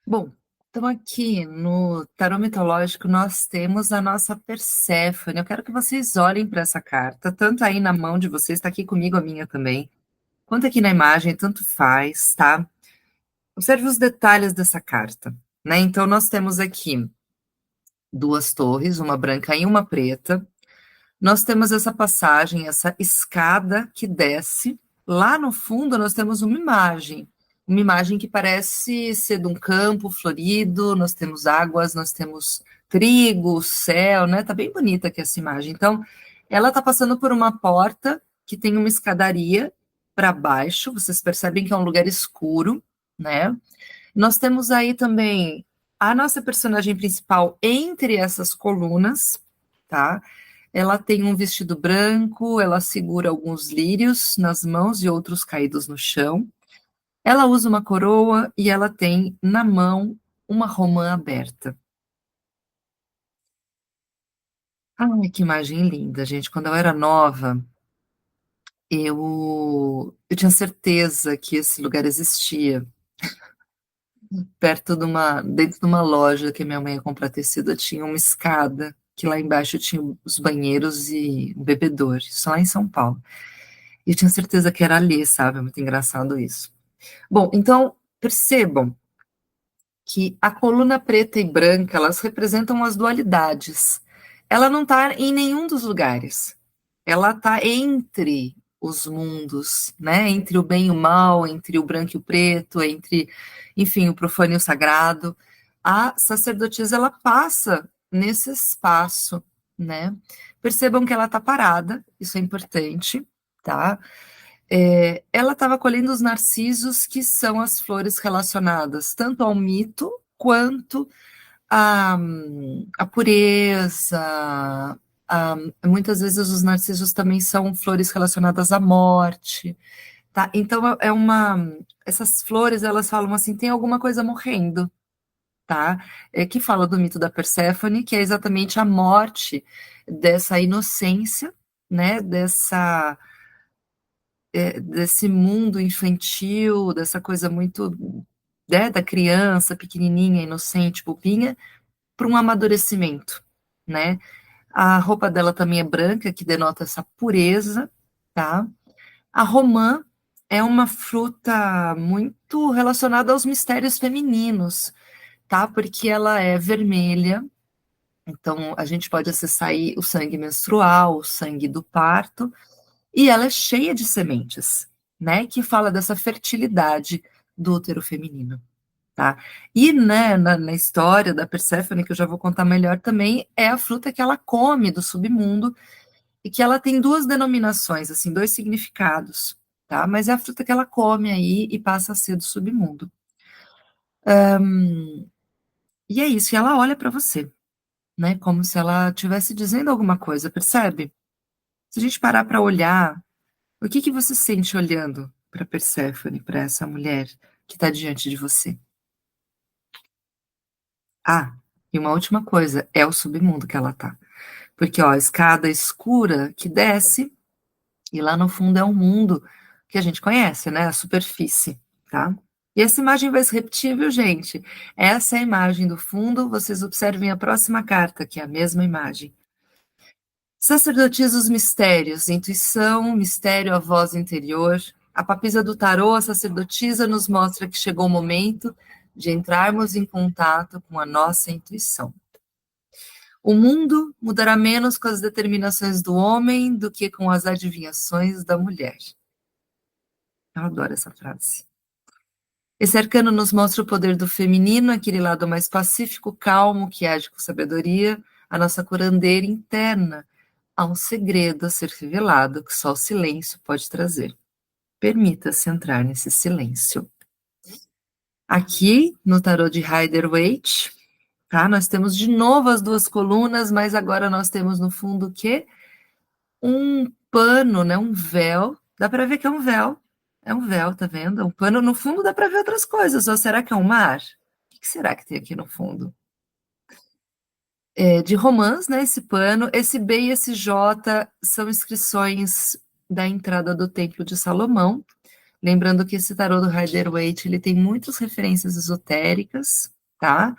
Bom, então aqui no tarô mitológico nós temos a nossa Perséfone. Eu quero que vocês olhem para essa carta, tanto aí na mão de vocês, está aqui comigo a minha também, quanto aqui na imagem, tanto faz, tá? Observe os detalhes dessa carta, né? Então nós temos aqui duas torres, uma branca e uma preta. Nós temos essa passagem, essa escada que desce. Lá no fundo, nós temos uma imagem que parece ser de um campo florido. Nós temos águas, nós temos trigo, céu, né? Tá bem bonita aqui essa imagem. Então, ela tá passando por uma porta que tem uma escadaria para baixo. Vocês percebem que é um lugar escuro, né? Nós temos aí também a nossa personagem principal entre essas colunas, tá? Ela tem um vestido branco, ela segura alguns lírios nas mãos e outros caídos no chão. Ela usa uma coroa e ela tem na mão uma romã aberta. Ai, que imagem linda, gente. Quando eu era nova, eu tinha certeza que esse lugar existia. Perto de dentro de uma loja que minha mãe ia comprar tecido, tinha uma escada, que lá embaixo tinha os banheiros e um bebedouro, isso lá em São Paulo. E eu tinha certeza que era ali, sabe? É muito engraçado isso. Bom, então, percebam que a coluna preta e branca, elas representam as dualidades. Ela não está em nenhum dos lugares. Ela está entre os mundos, né? Entre o bem e o mal, entre o branco e o preto, entre, enfim, o profano e o sagrado. A sacerdotisa, ela passa nesse espaço, né? Percebam que ela está parada, isso é importante, tá? Ela estava colhendo os narcisos, que são as flores relacionadas tanto ao mito quanto à, à pureza. Muitas vezes os narcisos também são flores relacionadas à morte, tá? Então essas flores elas falam assim, tem alguma coisa morrendo, tá? Que fala do mito da Perséfone, que é exatamente a morte dessa inocência, né? Desse mundo infantil, dessa coisa muito, né, da criança pequenininha, inocente, bobinha, para um amadurecimento, né? A roupa dela também é branca, que denota essa pureza, tá? A romã é uma fruta muito relacionada aos mistérios femininos, tá? Porque ela é vermelha, então a gente pode acessar aí o sangue menstrual, o sangue do parto, e ela é cheia de sementes, né? Que fala dessa fertilidade do útero feminino, tá? E, né, na história da Perséfone, que eu já vou contar melhor também, é a fruta que ela come do submundo e que ela tem duas denominações, assim, dois significados, tá? Mas é a fruta que ela come aí e passa a ser do submundo. E é isso, e ela olha para você, né? Como se ela estivesse dizendo alguma coisa, percebe? Se a gente parar para olhar, o que que você sente olhando para Perséfone, para essa mulher que está diante de você? Ah, e uma última coisa, é o submundo que ela tá. Porque, ó, a escada escura que desce, e lá no fundo é um mundo que a gente conhece, né? A superfície, tá? E essa imagem vai se repetir, viu, gente? Essa é a imagem do fundo, vocês observem a próxima carta, que é a mesma imagem. Sacerdotisa os mistérios, intuição, mistério, a voz interior. A papisa do tarô, a sacerdotisa, nos mostra que chegou o momento de entrarmos em contato com a nossa intuição. O mundo mudará menos com as determinações do homem do que com as adivinhações da mulher. Eu adoro essa frase. Esse arcano nos mostra o poder do feminino, aquele lado mais pacífico, calmo, que age com sabedoria, a nossa curandeira interna. Há um segredo a ser revelado que só o silêncio pode trazer. Permita-se entrar nesse silêncio. Aqui, no tarô de Rider-Waite, tá? Nós temos de novo as duas colunas, mas agora nós temos no fundo o quê? Um pano, né? Um véu. Dá para ver que é um véu. É um véu, tá vendo? Um pano no fundo dá para ver outras coisas. Ou será que é um mar? O que será que tem aqui no fundo? De romãs, né? Esse pano. Esse B e esse J são inscrições da entrada do Templo de Salomão. Lembrando que esse tarô do Rider-Waite ele tem muitas referências esotéricas, tá?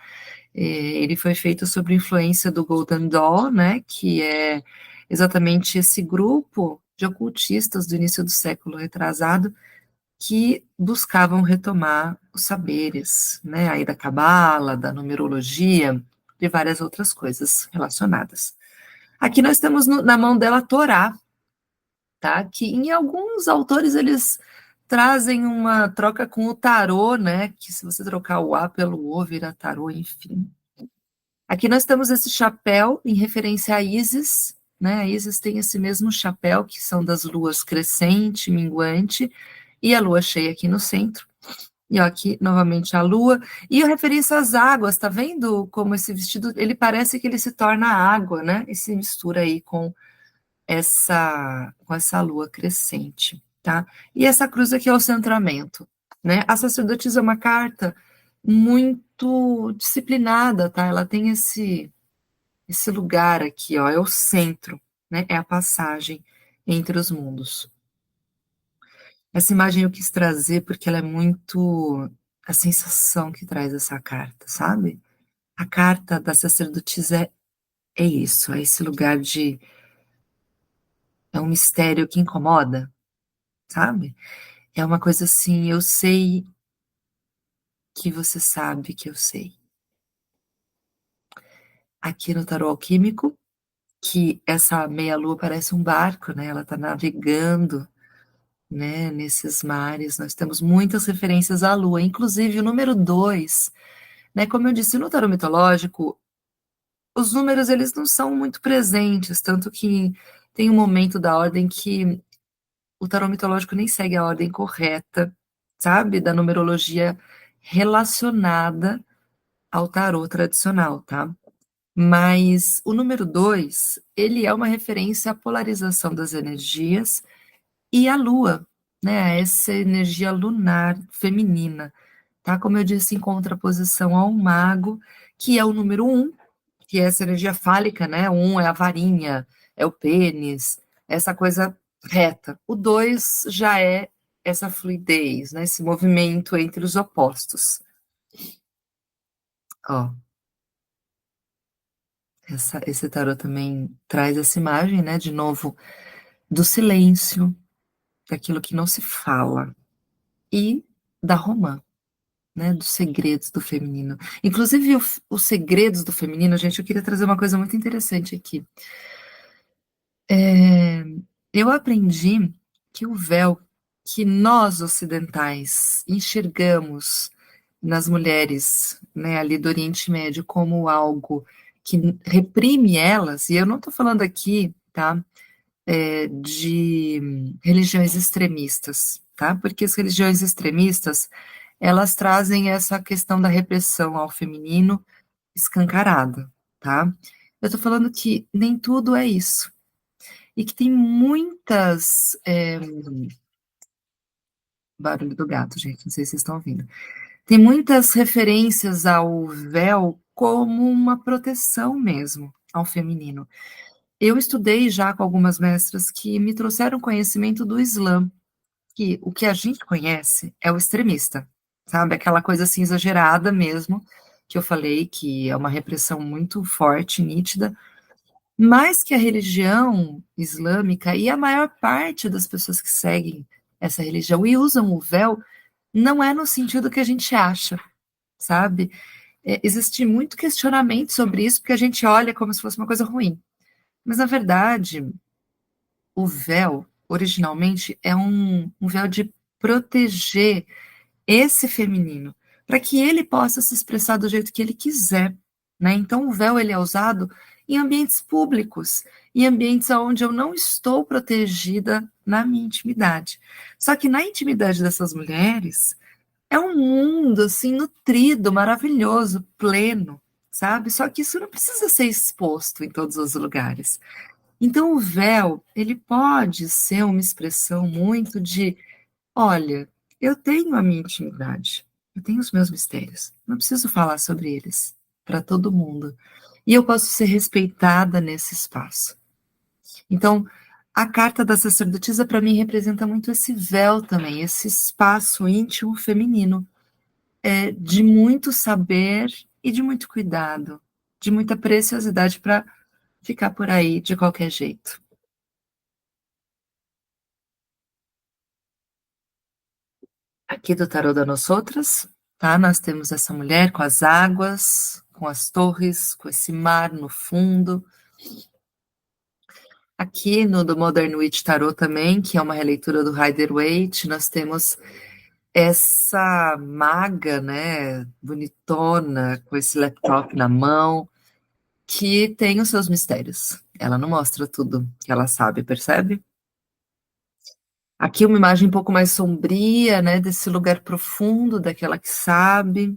Ele foi feito sob influência do Golden Dawn, né, que é exatamente esse grupo de ocultistas do início do século retrasado que buscavam retomar os saberes, né, aí da cabala, da numerologia, e várias outras coisas relacionadas. Aqui nós temos na mão dela a Torá, tá? Que em alguns autores eles trazem uma troca com o tarô, né? Que se você trocar o A pelo O, vira tarô, enfim. Aqui nós temos esse chapéu em referência a Ísis, né? A Ísis tem esse mesmo chapéu, que são das luas crescente, minguante, e a lua cheia aqui no centro. E ó, aqui novamente a lua. E a referência às águas, tá vendo como esse vestido, ele parece que ele se torna água, né? E se mistura aí com essa lua crescente, tá? E essa cruz aqui é o centramento, né? A sacerdotisa é uma carta muito disciplinada, tá? Ela tem esse lugar aqui, ó, é o centro, né? É a passagem entre os mundos. Essa imagem eu quis trazer porque ela é muito a sensação que traz essa carta, sabe? A carta da sacerdotisa é isso, é esse lugar de é um mistério que incomoda, sabe? É uma coisa assim, eu sei que você sabe que eu sei. Aqui no tarô alquímico, que essa meia-lua parece um barco, né? Ela está navegando, né, nesses mares. Nós temos muitas referências à lua, inclusive o número 2, né? Como eu disse, no tarô mitológico, os números eles não são muito presentes, tanto que tem um momento da ordem que o tarô mitológico nem segue a ordem correta, sabe? Da numerologia relacionada ao tarô tradicional, tá? Mas o número 2, ele é uma referência à polarização das energias e à lua, né? Essa energia lunar feminina, tá? Como eu disse, em contraposição ao mago, que é o número 1, que é essa energia fálica, né? O 1 é a varinha, é o pênis, essa coisa reta. O 2 já é essa fluidez, né? Esse movimento entre os opostos. Ó, esse tarô também traz essa imagem, né? De novo, do silêncio, daquilo que não se fala, e da romã, né? Dos segredos do feminino. Inclusive, os segredos do feminino, gente, eu queria trazer uma coisa muito interessante aqui. Eu aprendi que o véu que nós ocidentais enxergamos nas mulheres, né, ali do Oriente Médio como algo que reprime elas, e eu não estou falando aqui, tá, de religiões extremistas, tá? Porque as religiões extremistas, elas trazem essa questão da repressão ao feminino escancarada, tá? Eu estou falando que nem tudo é isso. E que tem muitas. Barulho do gato, gente, não sei se vocês estão ouvindo. Tem muitas referências ao véu como uma proteção mesmo ao feminino. Eu estudei já com algumas mestras que me trouxeram conhecimento do Islã, que o que a gente conhece é o extremista, sabe? Aquela coisa assim exagerada mesmo, que eu falei que é uma repressão muito forte, nítida, mais que a religião islâmica e a maior parte das pessoas que seguem essa religião e usam o véu, não é no sentido que a gente acha, sabe? Existe muito questionamento sobre isso, porque a gente olha como se fosse uma coisa ruim. Mas, na verdade, o véu, originalmente, é um véu de proteger esse feminino, para que ele possa se expressar do jeito que ele quiser, né? Então o véu ele é usado em ambientes públicos, em ambientes onde eu não estou protegida na minha intimidade. Só que na intimidade dessas mulheres é um mundo assim nutrido, maravilhoso, pleno, sabe? Só que isso não precisa ser exposto em todos os lugares. Então o véu, ele pode ser uma expressão muito de olha, eu tenho a minha intimidade, eu tenho os meus mistérios, não preciso falar sobre eles para todo mundo. E eu posso ser respeitada nesse espaço. Então, a carta da sacerdotisa para mim representa muito esse véu também, esse espaço íntimo feminino. de muito saber e de muito cuidado, de muita preciosidade para ficar por aí de qualquer jeito. Aqui do Tarô da Nosotras, tá? Nós temos essa mulher com as águas, com as torres, com esse mar no fundo. Aqui no do Modern Witch Tarot também, que é uma releitura do Rider-Waite, nós temos essa maga, né, bonitona, com esse laptop na mão, que tem os seus mistérios. Ela não mostra tudo que ela sabe, percebe? Aqui uma imagem um pouco mais sombria, né, desse lugar profundo, daquela que sabe.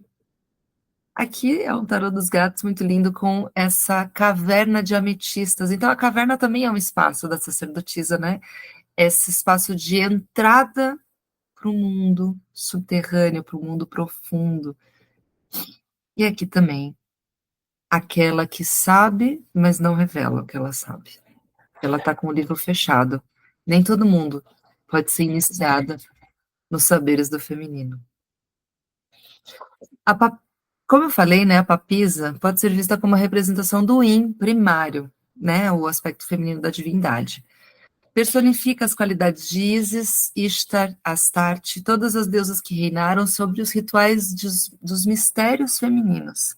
Aqui é um tarô dos gatos muito lindo com essa caverna de ametistas. Então a caverna também é um espaço da sacerdotisa, né? Esse espaço de entrada para o mundo subterrâneo, para o mundo profundo. E aqui também, aquela que sabe, mas não revela o que ela sabe. Ela está com o livro fechado. Nem todo mundo pode ser iniciada nos saberes do feminino. A pa- Como eu falei, né, a papisa pode ser vista como uma representação do yin primário, né, o aspecto feminino da divindade. Personifica as qualidades de Isis, Ishtar, Astarte, todas as deusas que reinaram sobre os rituais dos mistérios femininos.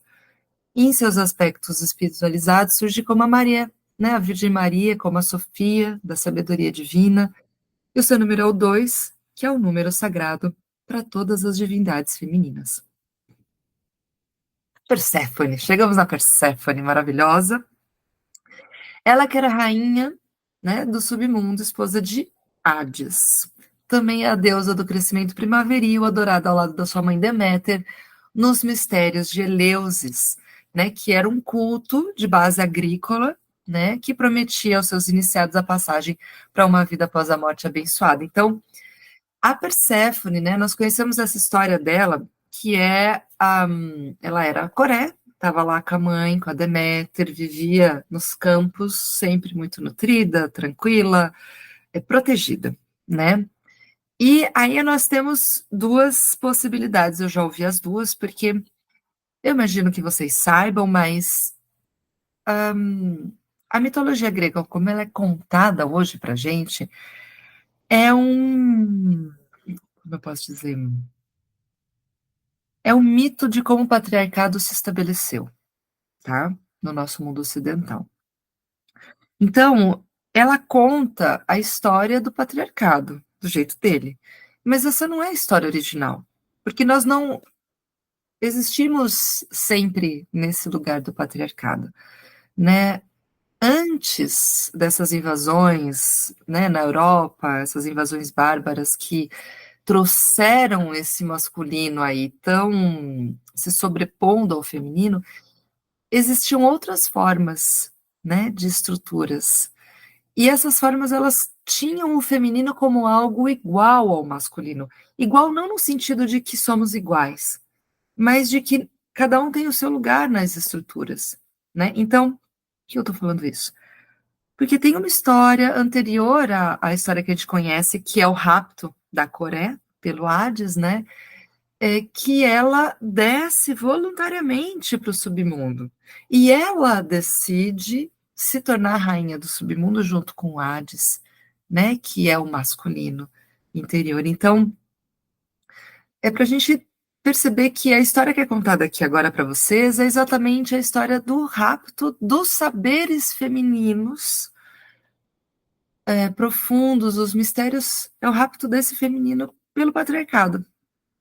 E em seus aspectos espiritualizados surge como a Maria, né, a Virgem Maria, como a Sofia, da sabedoria divina, e o seu número é o 2, que é o número sagrado para todas as divindades femininas. Perséfone, chegamos na Perséfone, maravilhosa. Ela que era rainha, né, do submundo, esposa de Hades. Também é a deusa do crescimento primaveril, adorada ao lado da sua mãe Deméter, nos mistérios de Eleusis, né, que era um culto de base agrícola, né, que prometia aos seus iniciados a passagem para uma vida após a morte abençoada. Então, a Perséfone, né, nós conhecemos essa história dela, que ela era a Coré, estava lá com a mãe, com a Deméter, vivia nos campos, sempre muito nutrida, tranquila, protegida, né? E aí nós temos duas possibilidades, eu já ouvi as duas, porque eu imagino que vocês saibam, mas a mitologia grega, como ela é contada hoje pra gente, é como eu posso dizer? É o mito de como o patriarcado se estabeleceu, tá? No nosso mundo ocidental. Então, ela conta a história do patriarcado, do jeito dele. Mas essa não é a história original, porque nós não existimos sempre nesse lugar do patriarcado, né? Antes dessas invasões, né, na Europa, essas invasões bárbaras que trouxeram esse masculino aí tão se sobrepondo ao feminino, existiam outras formas, né, de estruturas. E essas formas, elas tinham o feminino como algo igual ao masculino. Igual não no sentido de que somos iguais, mas de que cada um tem o seu lugar nas estruturas, né? Então, por que eu estou falando isso? Porque tem uma história anterior à história que a gente conhece, que é o rapto da Coré pelo Hades, né? Que ela desce voluntariamente para o submundo. E ela decide se tornar rainha do submundo junto com o Hades, né, que é o masculino interior. Então, é para a gente perceber que a história que é contada aqui agora para vocês é exatamente a história do rapto dos saberes femininos profundos, os mistérios, é o rapto desse feminino pelo patriarcado,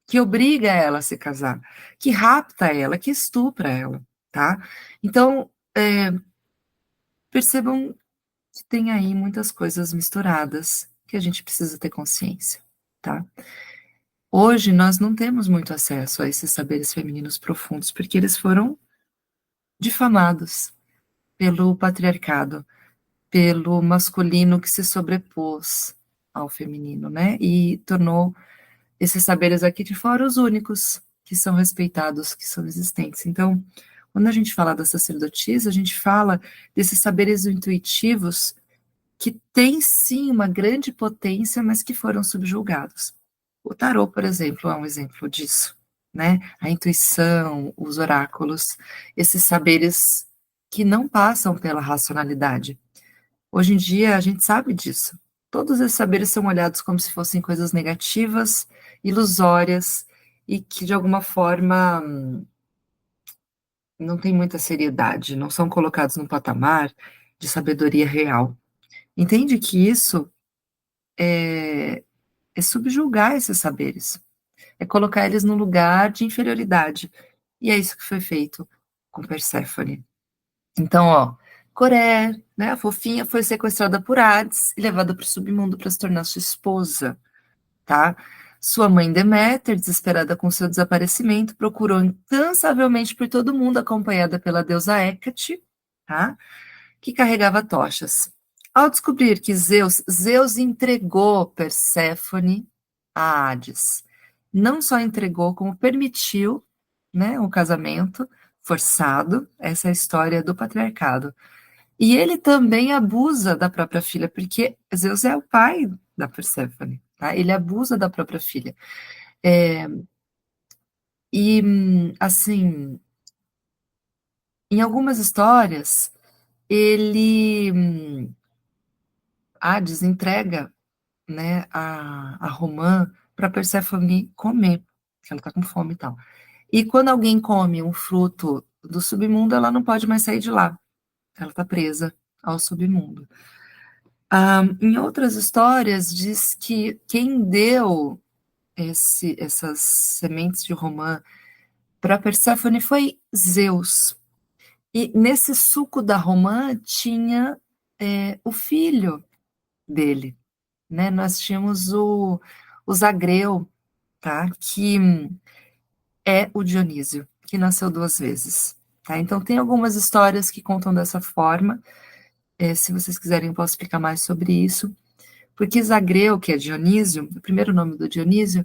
que obriga ela a se casar, que rapta ela, que estupra ela, tá? Então, percebam que tem aí muitas coisas misturadas que a gente precisa ter consciência, tá? Hoje nós não temos muito acesso a esses saberes femininos profundos, porque eles foram difamados pelo patriarcado, pelo masculino que se sobrepôs ao feminino, né? E tornou esses saberes aqui de fora os únicos que são respeitados, que são existentes. Então, quando a gente fala da sacerdotisa, a gente fala desses saberes intuitivos que têm sim uma grande potência, mas que foram subjugados. O tarô, por exemplo, é um exemplo disso, né? A intuição, os oráculos, esses saberes que não passam pela racionalidade. Hoje em dia, a gente sabe disso. Todos esses saberes são olhados como se fossem coisas negativas, ilusórias, e que, de alguma forma, não tem muita seriedade, não são colocados num patamar de sabedoria real. Entende que isso é subjugar esses saberes, é colocar eles num lugar de inferioridade. E é isso que foi feito com Perséfone. Então, ó, Coré, né, a fofinha, foi sequestrada por Hades e levada para o submundo para se tornar sua esposa, tá? Sua mãe Deméter, desesperada com seu desaparecimento, procurou incansavelmente por todo mundo, acompanhada pela deusa Hécate, tá? Que carregava tochas. Ao descobrir que Zeus entregou Perséfone a Hades. Não só entregou, como permitiu, né, um casamento forçado, essa é a história do patriarcado. E ele também abusa da própria filha, porque Zeus é o pai da Perséfone, tá? Ele abusa da própria filha. Assim, em algumas histórias, ele, Hades entrega, né, a romã para Perséfone comer, que ela está com fome e tal. E quando alguém come um fruto do submundo, ela não pode mais sair de lá. Ela está presa ao submundo. Em outras histórias, diz que quem deu essas sementes de romã para Perséfone foi Zeus. E nesse suco da romã tinha o filho dele, né? Nós tínhamos o Zagreu, tá? Que é o Dionísio, que nasceu duas vezes. Tá? Então, tem algumas histórias que contam dessa forma. Se vocês quiserem, eu posso explicar mais sobre isso. Porque Zagreu, que é Dionísio, o primeiro nome do Dionísio,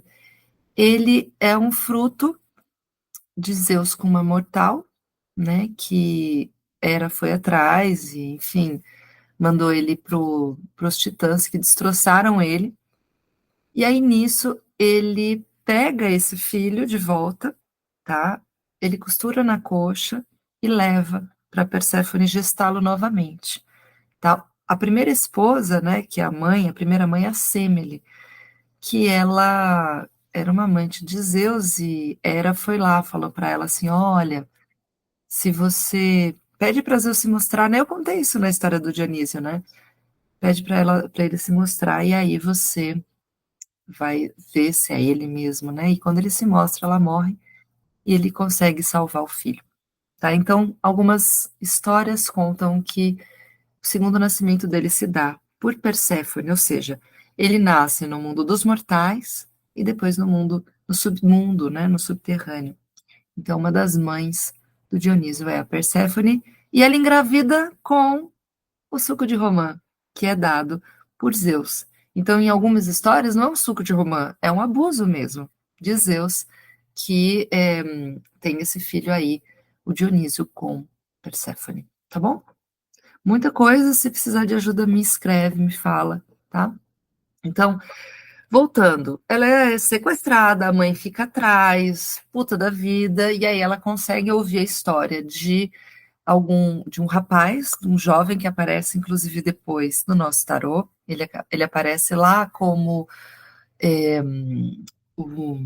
ele é um fruto de Zeus com uma mortal, né, que Hera foi atrás e, enfim, mandou ele para os titãs que destroçaram ele. E aí, nisso, ele pega esse filho de volta, tá? Ele costura na coxa e leva para Perséfone gestá-lo novamente, tá? A primeira esposa, né, que é a mãe, a primeira mãe é a Semele, que ela era uma amante de Zeus e Hera foi lá, falou para ela assim, olha, se você pede para Zeus se mostrar, né? Eu contei isso na história do Dionísio, né? Pede para ele se mostrar e aí você vai ver se é ele mesmo, né? E quando ele se mostra, ela morre e ele consegue salvar o filho, tá? Então, algumas histórias contam que o segundo nascimento dele se dá por Perséfone, ou seja, ele nasce no mundo dos mortais e depois no mundo, no submundo, né? No subterrâneo. Então, uma das mães do Dionísio é a Perséfone e ela engravida com o suco de romã, que é dado por Zeus. Então, em algumas histórias, não é um suco de romã, é um abuso mesmo de Zeus, que tem esse filho aí, o Dionísio, com Perséfone. Tá bom? Muita coisa, se precisar de ajuda, me escreve, me fala, tá? Então, voltando, ela é sequestrada, a mãe fica atrás, puta da vida, e aí ela consegue ouvir a história de um rapaz, de um jovem que aparece, inclusive, depois no nosso tarô. Ele aparece lá como é, o...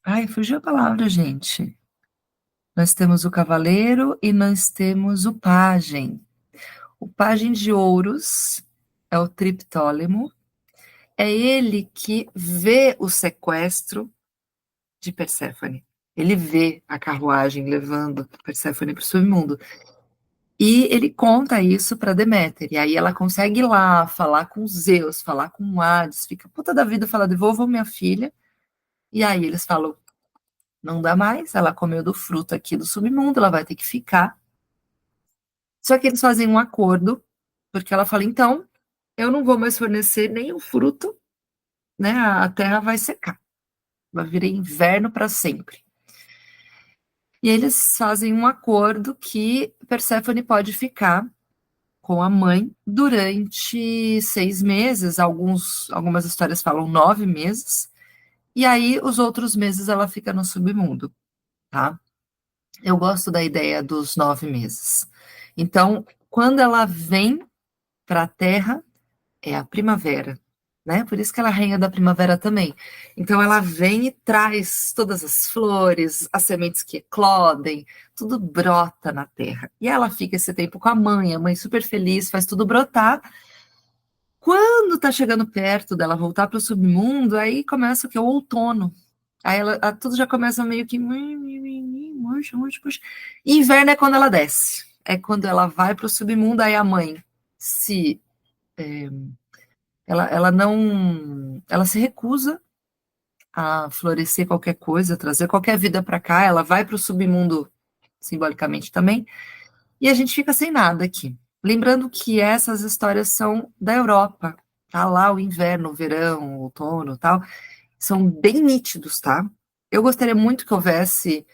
Ai, fugiu a palavra, gente. Nós temos o cavaleiro e nós temos o pajem. O pajem de ouros é o Triptólemo. É ele que vê o sequestro de Perséfone. Ele vê a carruagem levando Perséfone para o submundo. E ele conta isso para Deméter. E aí ela consegue ir lá falar com Zeus, falar com Hades, fica puta da vida, fala: devolvam minha filha. E aí eles falam: não dá mais, ela comeu do fruto aqui do submundo, ela vai ter que ficar. Só que eles fazem um acordo, porque ela fala: então, eu não vou mais fornecer nem o fruto, né? A terra vai secar, vai virar inverno para sempre. E eles fazem um acordo que Perséfone pode ficar com a mãe durante 6 meses, algumas histórias falam 9 meses, e aí os outros meses ela fica no submundo, tá? Eu gosto da ideia dos 9 meses. Então, quando ela vem para a Terra, é a primavera, né? Por isso que ela é a rainha da primavera também. Então, ela vem e traz todas as flores, as sementes que eclodem, tudo brota na Terra. E ela fica esse tempo com a mãe super feliz, faz tudo brotar. Quando tá chegando perto dela voltar para o submundo, aí começa o que? O outono. Aí tudo já começa meio que. Murcha, murcha, murcha. E inverno é quando ela desce. É quando ela vai para o submundo, aí a mãe se. é, ela não. Ela se recusa a florescer qualquer coisa, trazer qualquer vida para cá. Ela vai para o submundo, simbolicamente também, e a gente fica sem nada aqui. Lembrando que essas histórias são da Europa, tá? Lá o inverno, o verão, o outono, tal, são bem nítidos, tá? Eu gostaria muito que houvesse,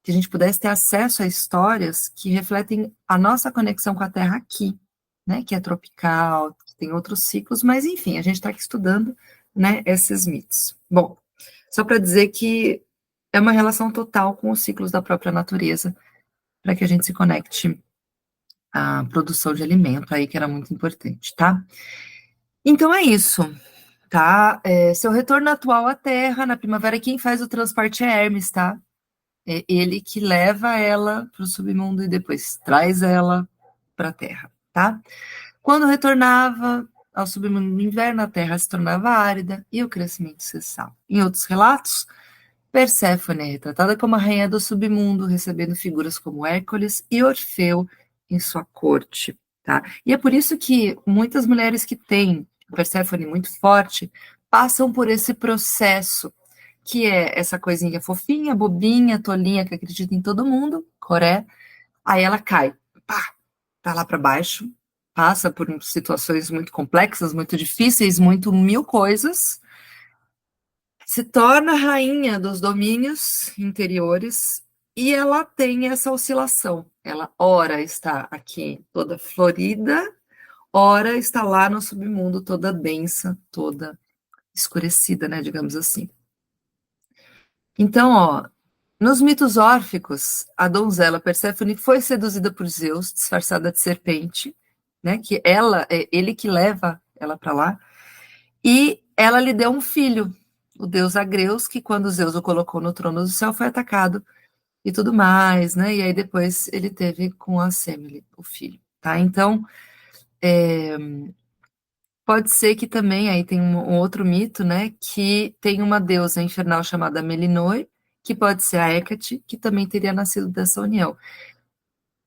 que a gente pudesse ter acesso a histórias que refletem a nossa conexão com a Terra aqui, né? Que é tropical, que tem outros ciclos, mas enfim, a gente está aqui estudando, né? Esses mitos. Bom, só para dizer que é uma relação total com os ciclos da própria natureza, para que a gente se conecte à produção de alimento aí, que era muito importante, tá? Então é isso, tá? Seu retorno atual à Terra, na primavera, quem faz o transporte é Hermes, tá? É ele que leva ela para o submundo e depois traz ela para a Terra, tá? Quando retornava ao submundo no inverno, a Terra se tornava árida e o crescimento cessava. Em outros relatos, Perséfone é retratada como a rainha do submundo, recebendo figuras como Hércules e Orfeu em sua corte, tá? E é por isso que muitas mulheres que têm Perséfone muito forte passam por esse processo, que é essa coisinha fofinha, bobinha, tolinha, que acredita em todo mundo, Coré, aí ela cai, pá, tá lá para baixo, passa por situações muito complexas, muito difíceis, muito mil coisas, se torna rainha dos domínios interiores e ela tem essa oscilação. Ela ora está aqui toda florida, ora está lá no submundo toda densa, toda escurecida, né, digamos assim. Então, ó, nos mitos órficos, a donzela Perséfone foi seduzida por Zeus, disfarçada de serpente, né, que ele que leva ela para lá, e ela lhe deu um filho, o deus Agreus, que quando Zeus o colocou no trono do céu foi atacado e tudo mais, né? E aí depois ele teve com a Semele, o filho, tá? Então, pode ser que também aí tem um outro mito, né? Que tem uma deusa infernal chamada Melinoi, que pode ser a Hecate, que também teria nascido dessa união.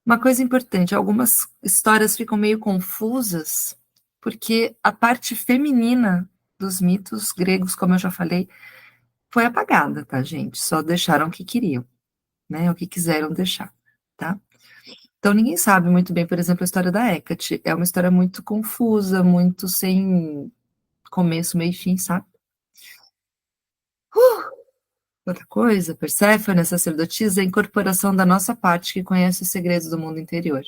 Uma coisa importante, algumas histórias ficam meio confusas, porque a parte feminina dos mitos gregos, como eu já falei, foi apagada, tá, gente? Só deixaram o que queriam, né? O que quiseram deixar, tá? Então ninguém sabe muito bem, por exemplo, a história da Hecate. É uma história muito confusa, muito sem começo, meio e fim, sabe? Outra coisa, Perséfone, a sacerdotisa, é a incorporação da nossa parte que conhece os segredos do mundo interior.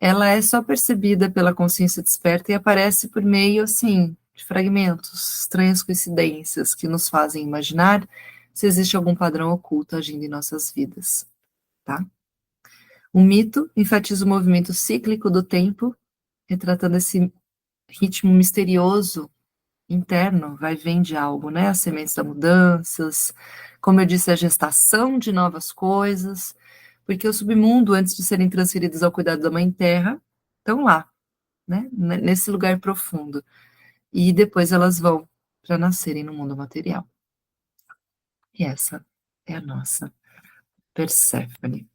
Ela é só percebida pela consciência desperta e aparece por meio, assim, de fragmentos, estranhas coincidências que nos fazem imaginar se existe algum padrão oculto agindo em nossas vidas, tá? O mito enfatiza o movimento cíclico do tempo, retratando esse ritmo misterioso interno, vai vem de algo, né? As sementes das mudanças, como eu disse, a gestação de novas coisas, porque o submundo, antes de serem transferidos ao cuidado da Mãe Terra, estão lá, né? Nesse lugar profundo. E depois elas vão para nascerem no mundo material. E essa é a nossa Perséfone.